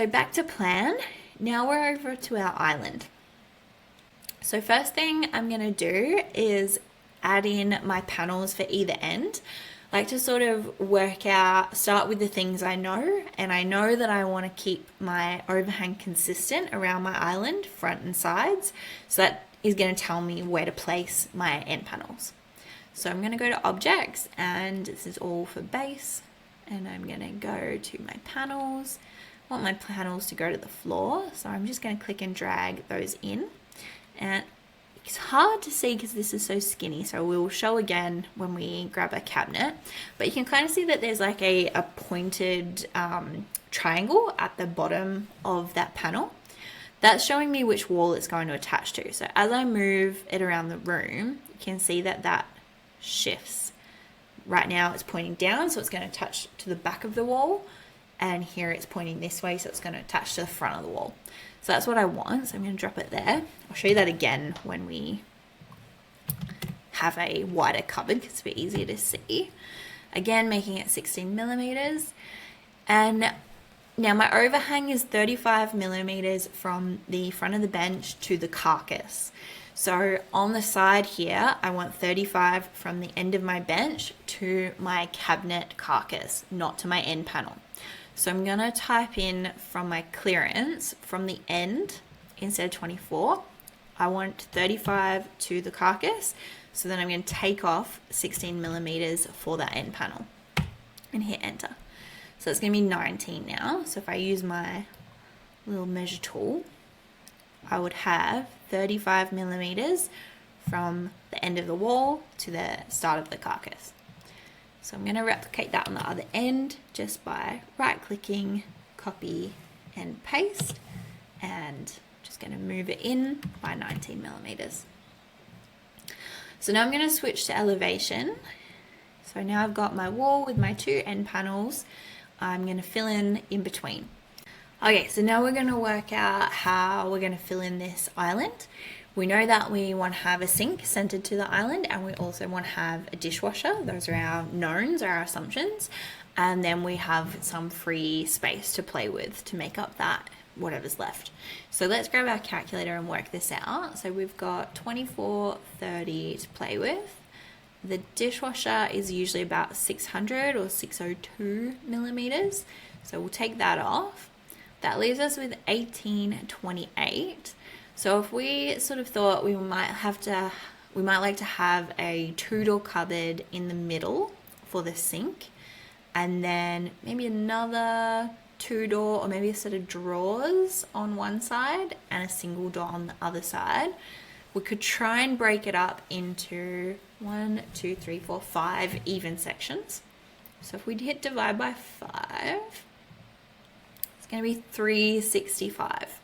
So back to plan. Now we're over to our island. So first thing I'm going to do is add in my panels for either end. I like to sort of start with the things I know, and I know that I want to keep my overhang consistent around my island, front and sides. So that is going to tell me where to place my end panels. So I'm going to go to objects, and this is all for base, and I'm going to go to my panels. I want my panels to go to the floor, so I'm just going to click and drag those in. And it's hard to see because this is so skinny, so we'll show again when we grab a cabinet, but you can kind of see that there's like a pointed triangle at the bottom of that panel. That's showing me which wall it's going to attach to. So as I move it around the room, you can see that that shifts. Right now it's pointing down, so it's going to attach to the back of the wall, and here it's pointing this way, so it's going to attach to the front of the wall. So that's what I want, so I'm going to drop it there. I'll show you that again when we have a wider cupboard because it's a bit easier to see. Again, making it 16 millimeters. And now my overhang is 35 millimeters from the front of the bench to the carcass. So on the side here, I want 35 from the end of my bench to my cabinet carcass, not to my end panel. So I'm going to type in from my clearance from the end instead of 24. I want 35 to the carcass. So then I'm going to take off 16 millimeters for that end panel and hit enter. So it's going to be 19 now. So if I use my little measure tool, I would have 35 millimeters from the end of the wall to the start of the carcass. So I'm going to replicate that on the other end just by right clicking, copy and paste, and just going to move it in by 19 millimeters. So now I'm going to switch to elevation. So now I've got my wall with my two end panels. I'm going to fill in between. Okay, so now we're going to work out how we're going to fill in this island. We know that we want to have a sink centered to the island, and we also want to have a dishwasher. Those are our knowns, our assumptions. And then we have some free space to play with to make up that whatever's left. So let's grab our calculator and work this out. So we've got 2430 to play with. The dishwasher is usually about 600 or 602 millimeters. So we'll take that off. That leaves us with 1828. So if we sort of thought we might like to have a two-door cupboard in the middle for the sink, and then maybe another two-door or maybe a set of drawers on one side and a single door on the other side, we could try and break it up into 1, 2, 3, 4, 5 even sections. So if we hit divide by 5, it's going to be 365.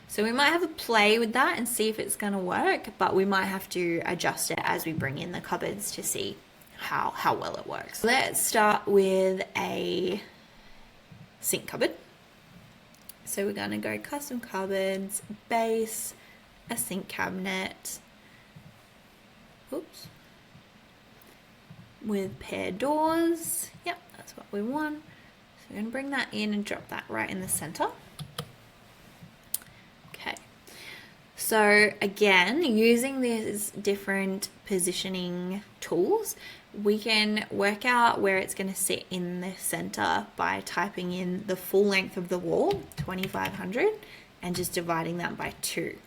So we might have a play with that and see if it's going to work, but we might have to adjust it as we bring in the cupboards to see how well it works. Let's start with a sink cupboard. So we're going to go custom cupboards, base, a sink cabinet, oops, with paired doors. Yep, that's what we want. So we're going to bring that in and drop that right in the center. So again, using these different positioning tools, we can work out where it's going to sit in the center by typing in the full length of the wall, 2500, and just dividing that by 2.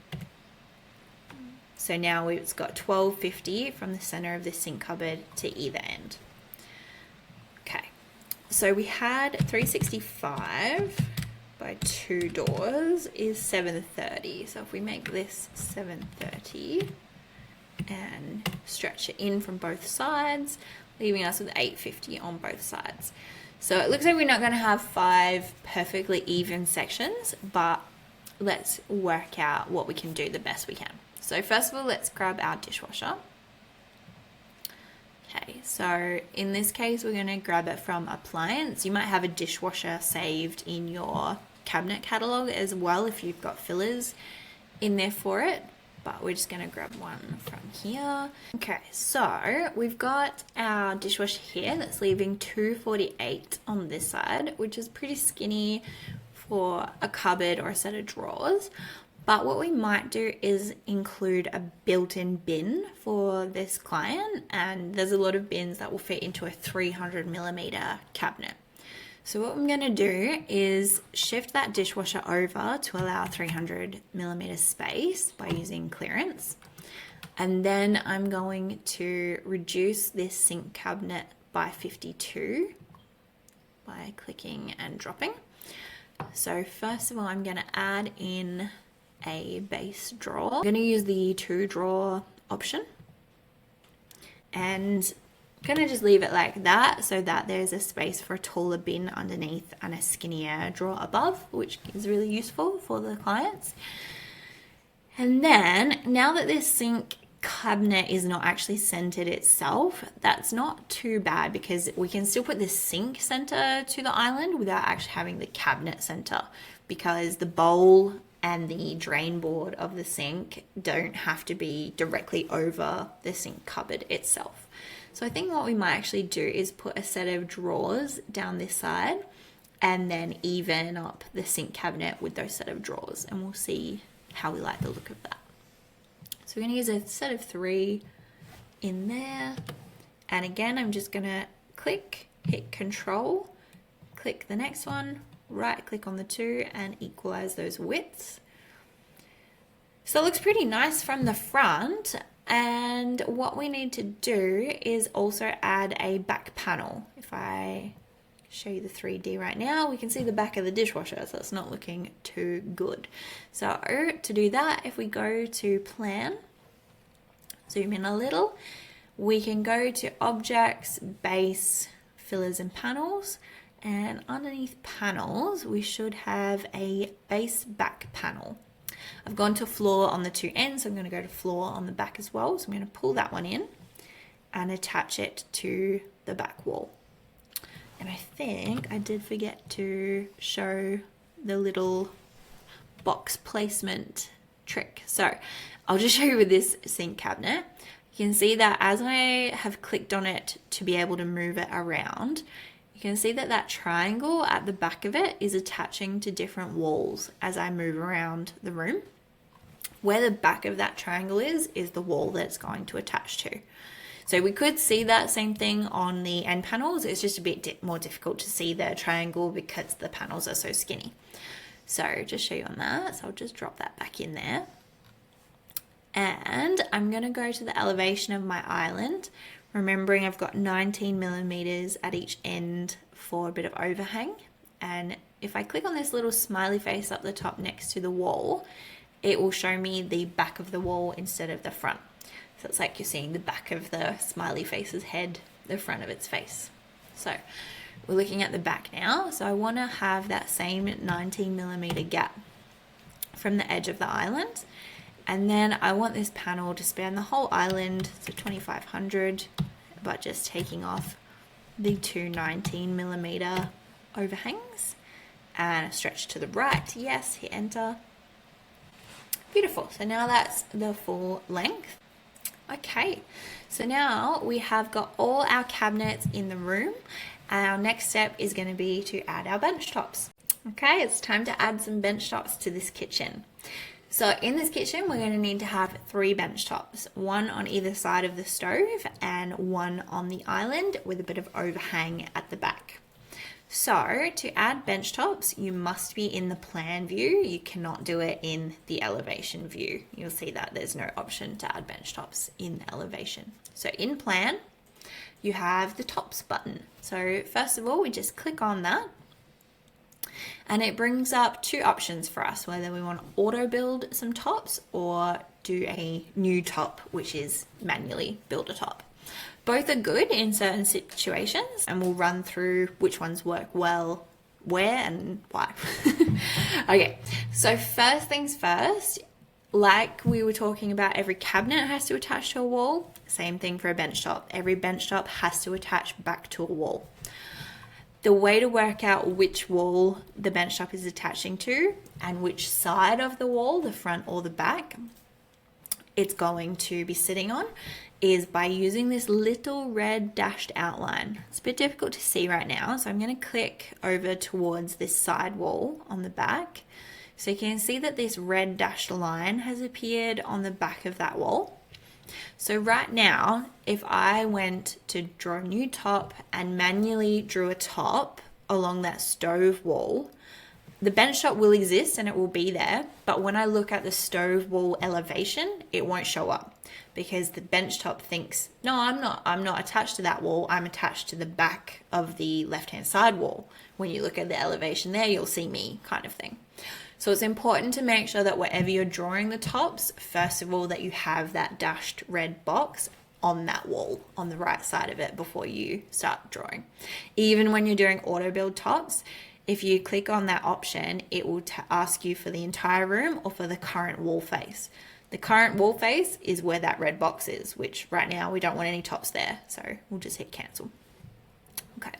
So now it's got 1250 from the center of the sink cupboard to either end. Okay, so we had 365 by 2 doors is 730. So if we make this 730 and stretch it in from both sides, leaving us with 850 on both sides. So it looks like we're not going to have 5 perfectly even sections, but let's work out what we can do the best we can. So first of all, let's grab our dishwasher. Okay, so in this case, we're going to grab it from appliance. You might have a dishwasher saved in your cabinet catalog as well if you've got fillers in there for it, but we're just going to grab one from here. Okay, so we've got our dishwasher here that's leaving 248 on this side, which is pretty skinny for a cupboard or a set of drawers. But what we might do is include a built-in bin for this client, and there's a lot of bins that will fit into a 300mm cabinet. So what I'm going to do is shift that dishwasher over to allow 300mm space by using clearance. And then I'm going to reduce this sink cabinet by 52 by clicking and dropping. So first of all, I'm going to add in a base drawer. I'm going to use the 2-drawer option, and I'm going to just leave it like that so that there's a space for a taller bin underneath and a skinnier drawer above, which is really useful for the clients. And then now that this sink cabinet is not actually centered itself, that's not too bad, because we can still put the sink center to the island without actually having the cabinet center, because the bowl and the drain board of the sink don't have to be directly over the sink cupboard itself. So I think what we might actually do is put a set of drawers down this side and then even up the sink cabinet with those set of drawers, and we'll see how we like the look of that. So we're going to use a set of 3 in there, and again I'm just going to hit control, click the next one, right click on the 2 and equalize those widths. So it looks pretty nice from the front, and what we need to do is also add a back panel. If I show you the 3D right now, we can see the back of the dishwasher, so it's not looking too good. So to do that, if we go to plan, zoom in a little, we can go to objects, base, fillers and panels, and underneath panels we should have a base back panel. I've gone to floor on the 2 ends, so I'm going to go to floor on the back as well. So I'm going to pull that one in and attach it to the back wall. And I think I did forget to show the little box placement trick. So I'll just show you with this sink cabinet. You can see that as I have clicked on it to be able to move it around, you can see that that triangle at the back of it is attaching to different walls as I move around the room. Where the back of that triangle is the wall that it's going to attach to. So we could see that same thing on the end panels. It's just a bit more difficult to see the triangle because the panels are so skinny. So just show you on that. So I'll just drop that back in there. And I'm going to go to the elevation of my island, remembering I've got 19mm at each end for a bit of overhang. And if I click on this little smiley face up the top next to the wall, it will show me the back of the wall instead of the front. So it's like you're seeing the back of the smiley face's head, the front of its face. So we're looking at the back now. So I want to have that same 19mm gap from the edge of the island. And then I want this panel to span the whole island, so 2500, but just taking off the 2 19mm overhangs and a stretch to the right. Yes, hit enter. Beautiful. So now that's the full length. Okay, so now we have got all our cabinets in the room, and our next step is going to be to add our bench tops. Okay, it's time to add some bench tops to this kitchen. So in this kitchen, we're going to need to have 3 bench tops, 1 on either side of the stove and 1 on the island with a bit of overhang at the back. So to add bench tops, you must be in the plan view. You cannot do it in the elevation view. You'll see that there's no option to add bench tops in the elevation. So in plan, you have the tops button. So first of all, we just click on that. And it brings up 2 options for us, whether we want to auto build some tops or do a new top, which is manually build a top. Both are good in certain situations, and we'll run through which ones work well, where and why. Okay, so first things first, like we were talking about, every cabinet has to attach to a wall. Same thing for a bench top. Every bench top has to attach back to a wall. The way to work out which wall the bench top is attaching to and which side of the wall, the front or the back, it's going to be sitting on, is by using this little red dashed outline. It's a bit difficult to see right now, so I'm going to click over towards this side wall on the back. So you can see that this red dashed line has appeared on the back of that wall. So right now, if I went to draw a new top and manually drew a top along that stove wall, the bench top will exist and it will be there, but when I look at the stove wall elevation, it won't show up because the bench top thinks, no, I'm not attached to that wall, I'm attached to the back of the left-hand side wall. When you look at the elevation there, you'll see me, kind of thing. So it's important to make sure that wherever you're drawing the tops, first of all, that you have that dashed red box on that wall, on the right side of it before you start drawing. Even when you're doing auto build tops, if you click on that option, it will ask you for the entire room or for the current wall face. The current wall face is where that red box is, which right now we don't want any tops there. So we'll just hit cancel. Okay,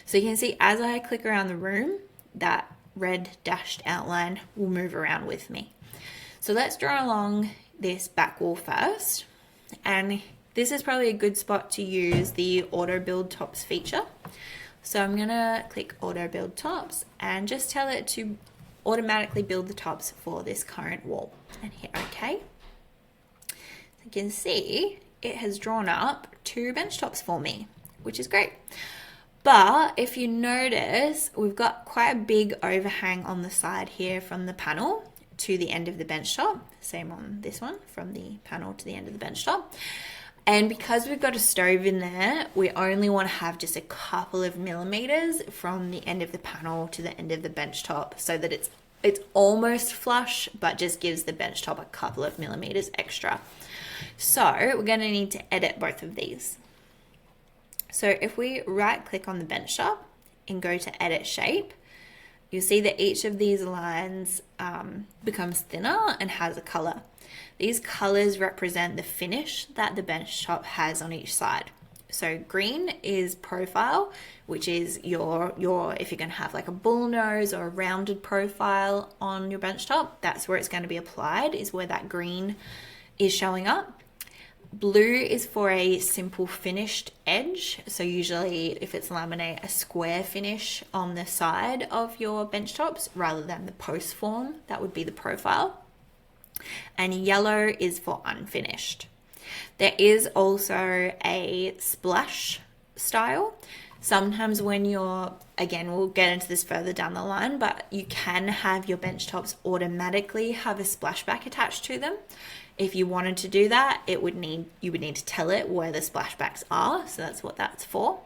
so you can see as I click around the room, that red dashed outline will move around with me. So let's draw along this back wall first. And this is probably a good spot to use the auto build tops feature. So I'm gonna click auto build tops and just tell it to automatically build the tops for this current wall and hit OK. You can see it has drawn up 2 bench tops for me, which is great. But if you notice, we've got quite a big overhang on the side here from the panel to the end of the bench top. Same on this one, from the panel to the end of the bench top. And because we've got a stove in there, we only want to have just a couple of millimeters from the end of the panel to the end of the bench top so that it's almost flush, but just gives the bench top a couple of millimeters extra. So we're going to need to edit both of these. So if we right click on the bench top and go to edit shape, you'll see that each of these lines becomes thinner and has a color. These colors represent the finish that the bench top has on each side. So green is profile, which is your if you're going to have like a bull nose or a rounded profile on your bench top, that's where it's going to be applied, is where that green is showing up. Blue is for a simple finished edge. So usually if it's laminate, a square finish on the side of your bench tops rather than the post form, that would be the profile. And yellow is for unfinished. There is also a splash style. Sometimes when you're, again, we'll get into this further down the line, but you can have your bench tops automatically have a splashback attached to them. If you wanted to do that, you would need to tell it where the splashbacks are. So that's what that's for.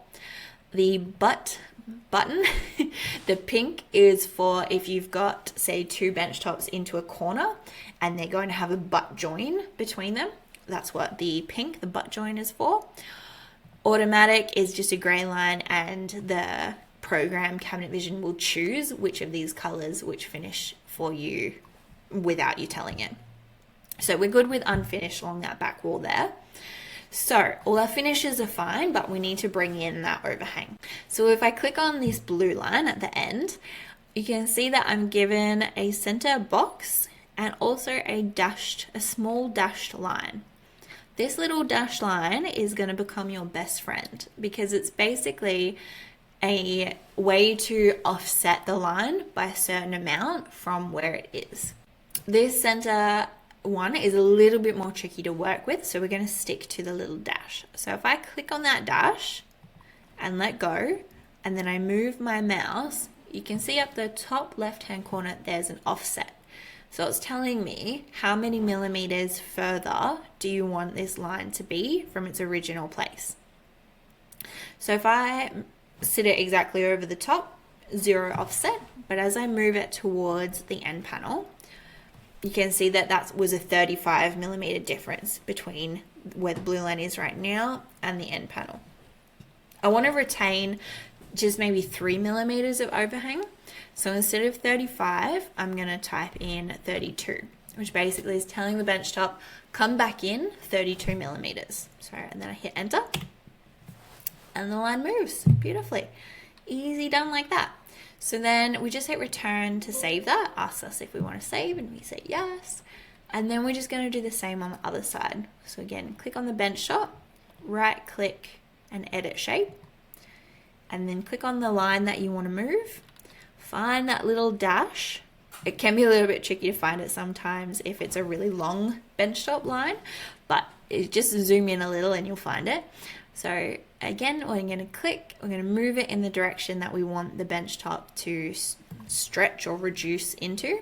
The button, the pink is for if you've got, say, 2 bench tops into a corner and they're going to have a butt join between them. That's what the pink, the butt join, is for. Automatic is just a gray line, and the program Cabinet Vision will choose which of these colors which finish for you without you telling it. So we're good with unfinished along that back wall there. So all our finishes are fine, but we need to bring in that overhang. So if I click on this blue line at the end, you can see that I'm given a center box and also a small dashed line. This little dashed line is going to become your best friend because it's basically a way to offset the line by a certain amount from where it is. This center one is a little bit more tricky to work with, so we're going to stick to the little dash. So if I click on that dash and let go, and then I move my mouse, you can see up the top left hand corner there's an offset. So it's telling me how many millimeters further do you want this line to be from its original place. So if I sit it exactly over the top, 0 offset, but as I move it towards the end panel, you can see that that was a 35 millimeter difference between where the blue line is right now and the end panel. I want to retain just maybe 3 millimeters of overhang. So instead of 35, I'm going to type in 32, which basically is telling the bench top, come back in 32 millimeters. So, and then I hit enter and the line moves beautifully. Easy done like that. So then we just hit return to save that, asks us if we want to save, and we say yes. And then we're just going to do the same on the other side. So again, click on the bench top, right click and edit shape. And then click on the line that you want to move. Find that little dash. It can be a little bit tricky to find it sometimes if it's a really long benchtop line, but just zoom in a little and you'll find it. So again, we're going to click, we're going to move it in the direction that we want the benchtop to stretch or reduce into.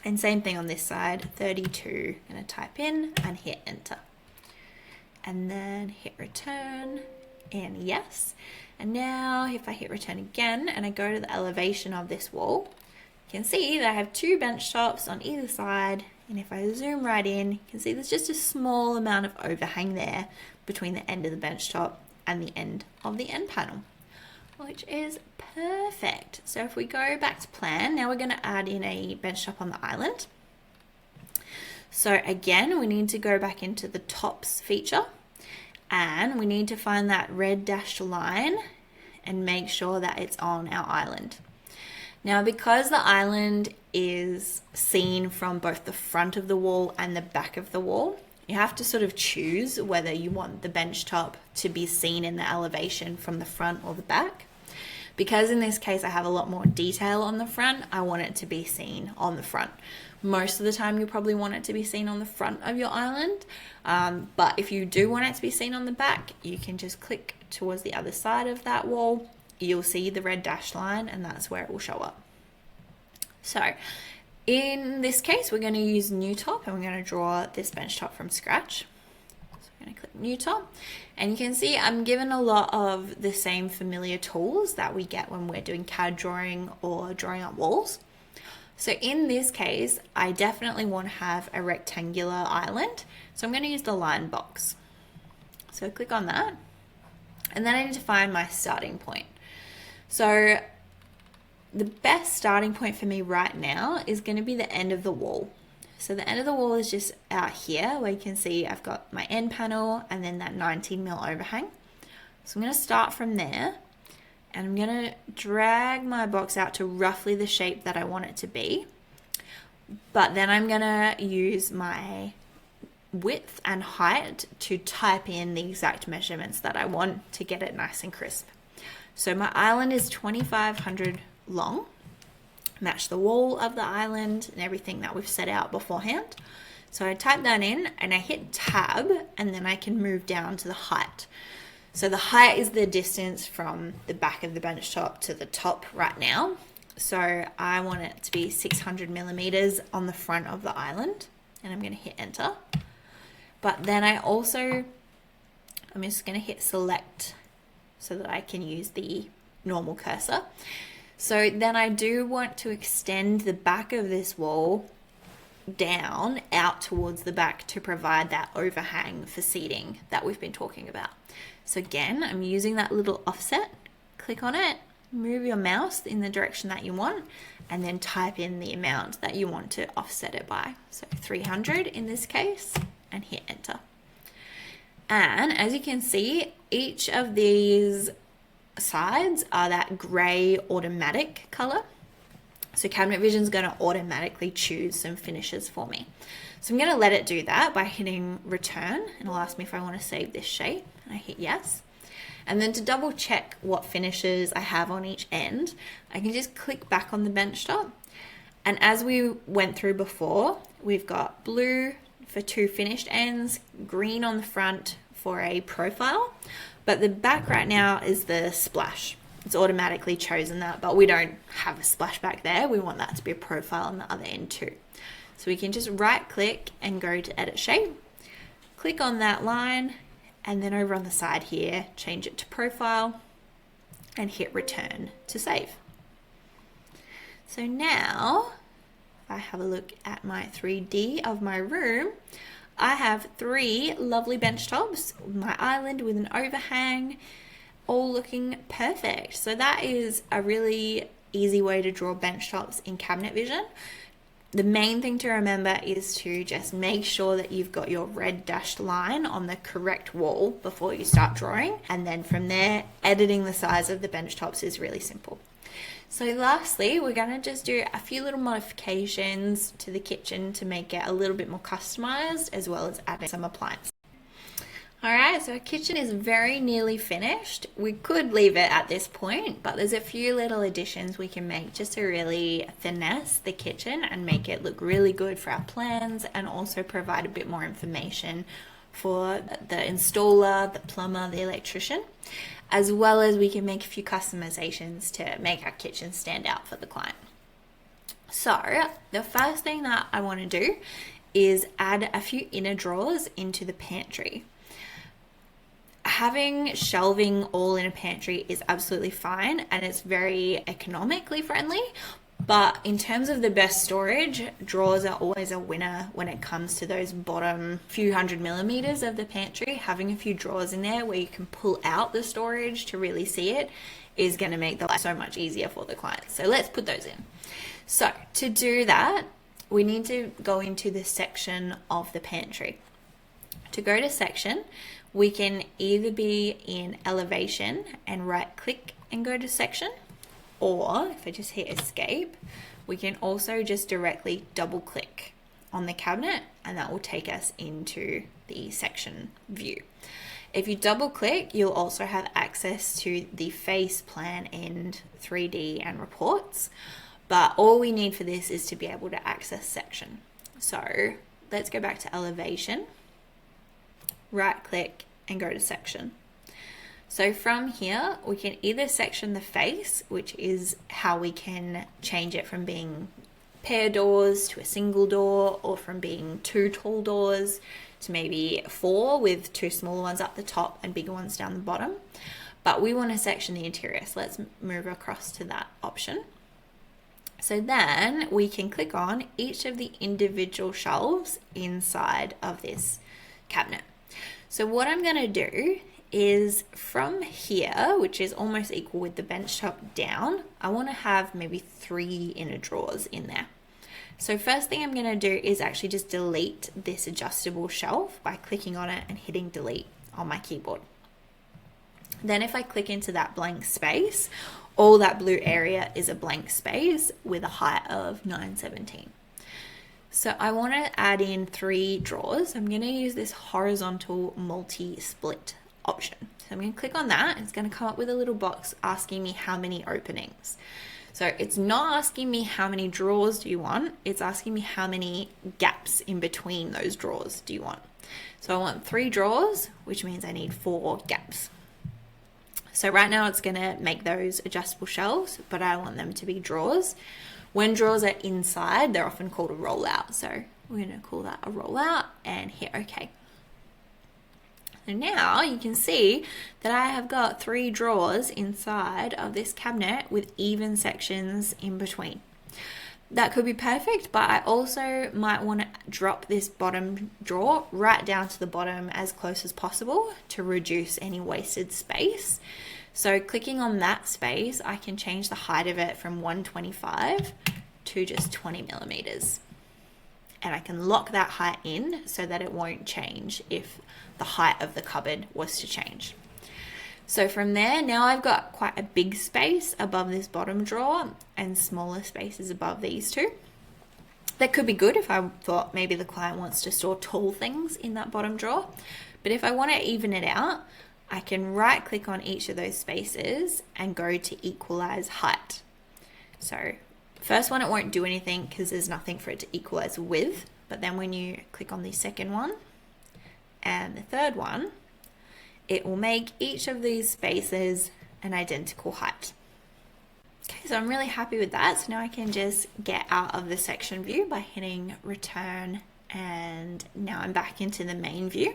And same thing on this side, 32. I'm going to type in and hit enter. And then hit return and yes. And now if I hit return again and I go to the elevation of this wall, you can see that I have 2 bench tops on either side. And if I zoom right in, you can see there's just a small amount of overhang there between the end of the bench top and the end of the end panel, which is perfect. So if we go back to plan, now we're going to add in a bench top on the island. So again, we need to go back into the tops feature and we need to find that red dashed line and make sure that it's on our island. Now, because the island is seen from both the front of the wall and the back of the wall, you have to sort of choose whether you want the bench top to be seen in the elevation from the front or the back. Because in this case, I have a lot more detail on the front, I want it to be seen on the front. Most of the time, you probably want it to be seen on the front of your island. But if you do want it to be seen on the back, you can just click towards the other side of that wall. You'll see the red dashed line and that's where it will show up. So in this case, we're going to use new top and we're going to draw this bench top from scratch. So I'm going to click new top and you can see I'm given a lot of the same familiar tools that we get when we're doing CAD drawing or drawing up walls. So in this case, I definitely want to have a rectangular island. So I'm going to use the line box. So click on that and then I need to find my starting point. So the best starting point for me right now is going to be the end of the wall. So the end of the wall is just out here where you can see I've got my end panel and then that 19mm overhang. So I'm going to start from there and I'm going to drag my box out to roughly the shape that I want it to be. But then I'm going to use my width and height to type in the exact measurements that I want to get it nice and crisp. So my island is 2500 long, match the wall of the island and everything that we've set out beforehand. So I type that in and I hit tab and then I can move down to the height. So the height is the distance from the back of the bench top to the top right now. So I want it to be 600mm on the front of the island and I'm going to hit enter. But then I'm just going to hit select so that I can use the normal cursor. So then I do want to extend the back of this wall down out towards the back to provide that overhang for seating that we've been talking about. So again, I'm using that little offset, click on it, move your mouse in the direction that you want, and then type in the amount that you want to offset it by. So 300 in this case, and hit enter. And as you can see, each of these sides are that gray automatic color. So Cabinet Vision is going to automatically choose some finishes for me. So I'm going to let it do that by hitting return and it'll ask me if I want to save this shape. And I hit yes. And then to double check what finishes I have on each end, I can just click back on the bench top. And as we went through before, we've got blue for 2 finished ends, green on the front for a profile, but the back right now is the splash. It's automatically chosen that, but we don't have a splash back there. We want that to be a profile on the other end too. So we can just right click and go to edit shape, click on that line, and then over on the side here, change it to profile and hit return to save. So now, if I have a look at my 3D of my room, I have 3 lovely bench tops, my island with an overhang, all looking perfect. So that is a really easy way to draw bench tops in Cabinet Vision. The main thing to remember is to just make sure that you've got your red dashed line on the correct wall before you start drawing. And then from there, editing the size of the bench tops is really simple. So lastly, we're going to just do a few little modifications to the kitchen to make it a little bit more customized, as well as adding some appliances. Alright, so our kitchen is very nearly finished. We could leave it at this point, but there's a few little additions we can make just to really finesse the kitchen and make it look really good for our plans, and also provide a bit more information for the installer, the plumber, the electrician, as well as we can make a few customizations to make our kitchen stand out for the client. So the first thing that I want to do is add a few inner drawers into the pantry. Having shelving all in a pantry is absolutely fine, and it's very economically friendly, but in terms of the best storage, drawers are always a winner when it comes to those bottom few hundred millimeters of the pantry. Having a few drawers in there where you can pull out the storage to really see it is going to make the life so much easier for the client. So let's put those in. So to do that, we need to go into the section of the pantry. To go to section, we can either be in elevation and right click and go to section, or if I just hit escape, we can also just directly double click on the cabinet and that will take us into the section view. If you double click, you'll also have access to the face, plan, and 3D and reports, but all we need for this is to be able to access section. So let's go back to elevation, right click and go to section. So from here, we can either section the face, which is how we can change it from being pair doors to a single door, or from being 2 tall doors to maybe 4 with 2 smaller ones up the top and bigger ones down the bottom. But we want to section the interior, so let's move across to that option. So then we can click on each of the individual shelves inside of this cabinet. So what I'm going to do is from here, which is almost equal with the bench top down, I want to have maybe 3 inner drawers in there. So first thing I'm going to do is actually just delete this adjustable shelf by clicking on it and hitting delete on my keyboard. Then if I click into that blank space, all that blue area is a blank space with a height of 917. So I want to add in 3 drawers. I'm going to use this horizontal multi-split option. So I'm going to click on that. It's going to come up with a little box asking me how many openings. So it's not asking me how many drawers do you want. It's asking me how many gaps in between those drawers do you want. So I want 3 drawers, which means I need 4 gaps. So right now it's going to make those adjustable shelves, but I want them to be drawers. When drawers are inside, they're often called a rollout. So we're going to call that a rollout and hit OK. So now you can see that I have got 3 drawers inside of this cabinet with even sections in between. That could be perfect, but I also might want to drop this bottom drawer right down to the bottom as close as possible to reduce any wasted space. So clicking on that space, I can change the height of it from 125 to just 20 millimeters. And I can lock that height in so that it won't change if the height of the cupboard was to change. So from there, now I've got quite a big space above this bottom drawer and smaller spaces above these 2. That could be good if I thought maybe the client wants to store tall things in that bottom drawer. But if I want to even it out, I can right click on each of those spaces and go to equalize height. So first one, it won't do anything because there's nothing for it to equalize with. But then when you click on the second one and the third one, it will make each of these spaces an identical height. Okay, so I'm really happy with that. So now I can just get out of the section view by hitting return, and now I'm back into the main view.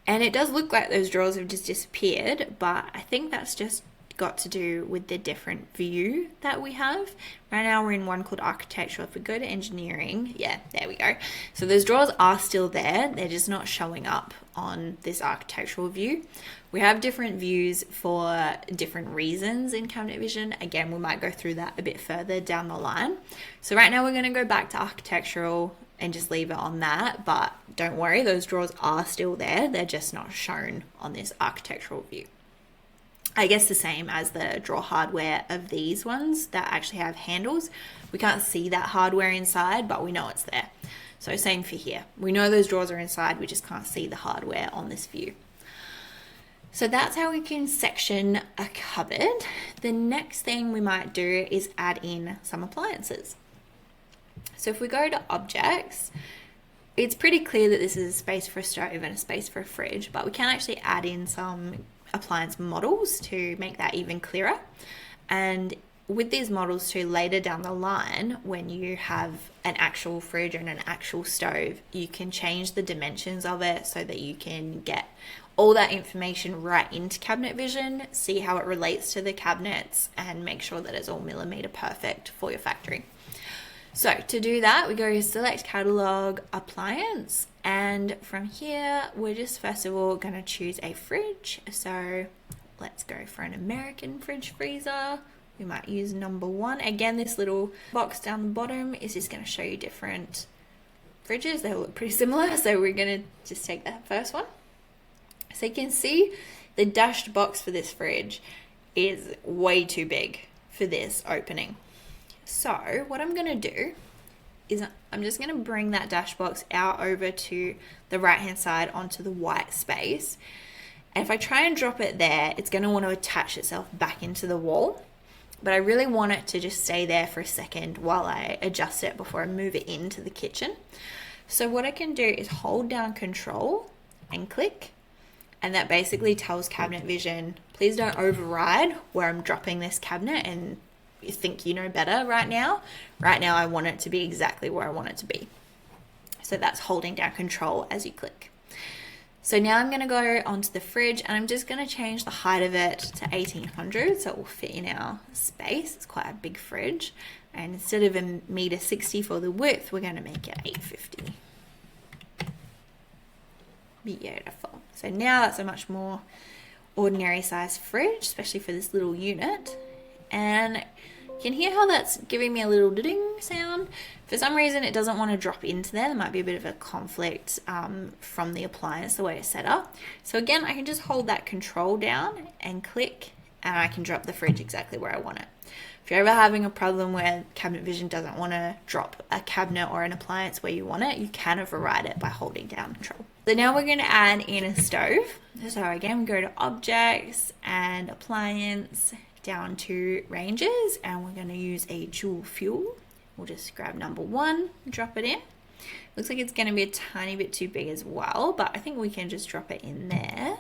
And it does look like those drawers have just disappeared, but I think that's just got to do with the different view that we have. Right now we're in one called architectural. If we go to engineering, yeah, there we go. So those drawers are still there. They're just not showing up on this architectural view. We have different views for different reasons in Cabinet Vision. Again, we might go through that a bit further down the line. So right now we're going to go back to architectural and just leave it on that, but don't worry, those drawers are still there. They're just not shown on this architectural view. I guess the same as the drawer hardware of these ones that actually have handles. We can't see that hardware inside, but we know it's there. So same for here. We know those drawers are inside, we just can't see the hardware on this view. So that's how we can section a cupboard. The next thing we might do is add in some appliances. So if we go to objects, it's pretty clear that this is a space for a stove and a space for a fridge, but we can actually add in some appliance models to make that even clearer. And with these models too, later down the line, when you have an actual fridge and an actual stove, you can change the dimensions of it so that you can get all that information right into Cabinet Vision, see how it relates to the cabinets, and make sure that it's all millimeter perfect for your factory. So to do that, we go to select catalog appliance, and from here we're just first of all going to choose a fridge. So let's go for an American fridge freezer. We might use number 1. Again, this little box down the bottom is just going to show you different fridges. They all look pretty similar, so we're going to just take that first one. So you can see the dashed box for this fridge is way too big for this opening. So what I'm going to do is I'm just going to bring that dash box out over to the right hand side onto the white space. And if I try and drop it there, it's going to want to attach itself back into the wall. But I really want it to just stay there for a second while I adjust it before I move it into the kitchen. So what I can do is hold down Control and click. And that basically tells Cabinet Vision, please don't override where I'm dropping this cabinet and you think you know better right now. Right now I want it to be exactly where I want it to be. So that's holding down Control as you click. So now I'm going to go onto the fridge and I'm just going to change the height of it to 1800 so it will fit in our space. It's quite a big fridge. And instead of $1.60 m for the width, we're going to make it 850. Beautiful. So now that's a much more ordinary size fridge, especially for this little unit. And you can hear how that's giving me a little ding sound. For some reason it doesn't want to drop into there. There might be a bit of a conflict from the appliance, the way it's set up. So again, I can just hold that Control down and click, and I can drop the fridge exactly where I want it. If you're ever having a problem where Cabinet Vision doesn't want to drop a cabinet or an appliance where you want it, you can override it by holding down Control. So now we're going to add in a stove. So again, we go to Objects and Appliance, down to Ranges, and we're going to use a dual fuel. We'll just grab number 1, drop it in. Looks like it's going to be a tiny bit too big as well, but I think we can just drop it in there.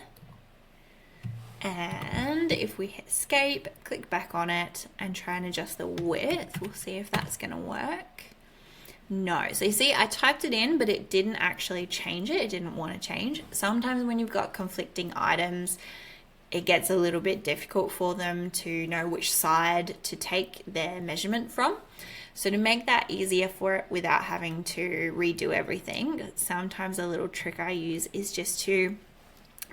And if we hit escape, click back on it and try and adjust the width, we'll see if that's going to work. No, so you see I typed it in, but it didn't actually change it. It didn't want to change. Sometimes when you've got conflicting items, it gets a little bit difficult for them to know which side to take their measurement from. So to make that easier for it without having to redo everything, sometimes a little trick I use is just to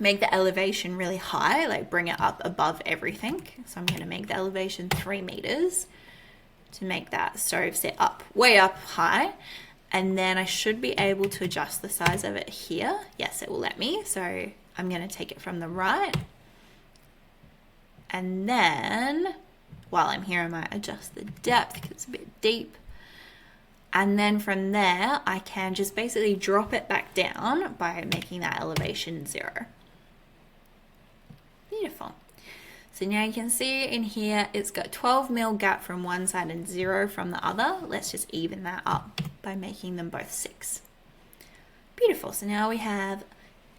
make the elevation really high, like bring it up above everything. So I'm going to make the elevation 3 meters to make that stove sit up, way up high. And then I should be able to adjust the size of it here. Yes, it will let me. So I'm going to take it from the right. And then while I'm here, I might adjust the depth because it's a bit deep. And then from there, I can just basically drop it back down by making that elevation 0. Beautiful. So now you can see in here, it's got 12 mil gap from one side and 0 from the other. Let's just even that up by making them both 6. Beautiful. So now we have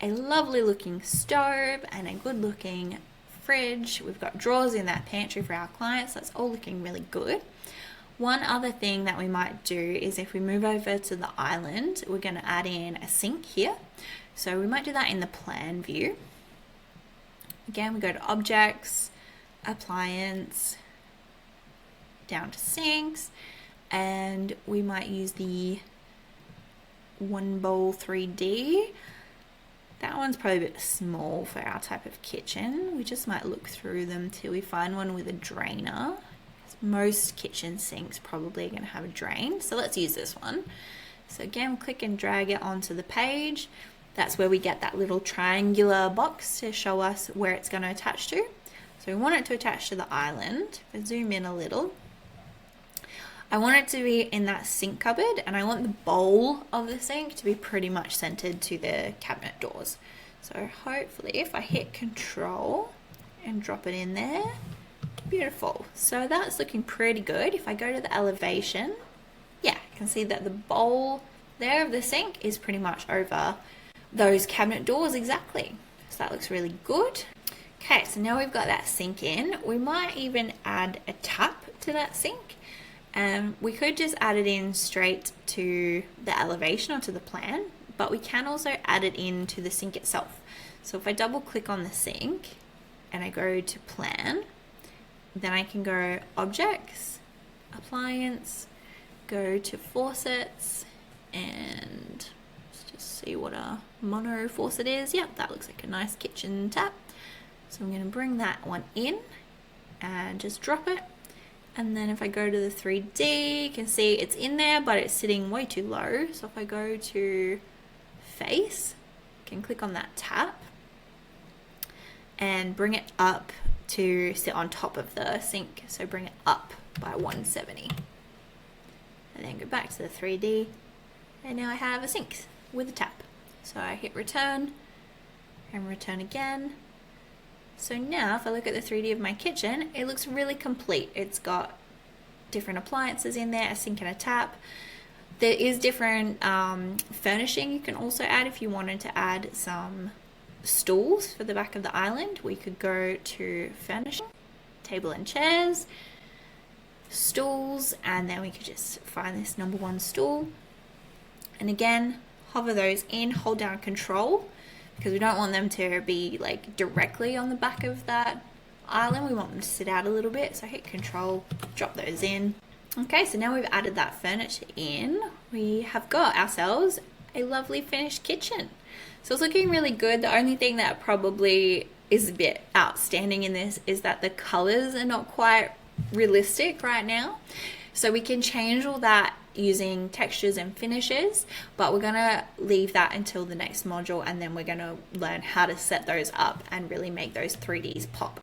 a lovely looking stove and a good looking fridge. We've got drawers in that pantry for our clients. That's all looking really good. One other thing that we might do is if we move over to the island, we're going to add in a sink here. So we might do that in the plan view. Again, we go to Objects, appliance down to sinks, and we might use the one bowl 3D. That one's probably a bit small for our type of kitchen. We just might look through them till we find one with a drainer. Most kitchen sinks probably are going to have a drain, so let's use this one. So again, click and drag it onto the page. That's where we get that little triangular box to show us where it's going to attach to. So we want it to attach to the island. If I zoom in a little, I want it to be in that sink cupboard, and I want the bowl of the sink to be pretty much centered to the cabinet doors. So hopefully if I hit Control and drop it in there, beautiful. So that's looking pretty good. If I go to the elevation, yeah, I can see that the bowl there of the sink is pretty much over those cabinet doors exactly. So that looks really good. Okay, so now we've got that sink in. We might even add a tap to that sink. We could just add it in straight to the elevation or to the plan, but we can also add it into the sink itself. So if I double click on the sink and I go to plan, then I can go Objects, Appliance, go to Faucets, and let's just see what a mono faucet is. Yep, that looks like a nice kitchen tap. So I'm going to bring that one in and just drop it. And then if I go to the 3D, you can see it's in there, but it's sitting way too low. So if I go to Face, I can click on that tap and bring it up to sit on top of the sink. So bring it up by 170. And then go back to the 3D. And now I have a sink with a tap. So I hit return and return again. So now if I look at the 3D of my kitchen, it looks really complete. It's got different appliances in there, a sink and a tap. There is different furnishing you can also add. If you wanted to add some stools for the back of the island, we could go to furnishing, table and chairs, stools, and then we could just find this number one stool. And again, hover those in, hold down Control, because we don't want them to be like directly on the back of that island. We want them to sit out a little bit. So hit Control, drop those in. Okay, so now we've added that furniture in. We have got ourselves a lovely finished kitchen. So it's looking really good. The only thing that probably is a bit outstanding in this is that the colors are not quite realistic right now. So we can change all that using textures and finishes, but we're gonna leave that until the next module, and then we're gonna learn how to set those up and really make those 3Ds pop.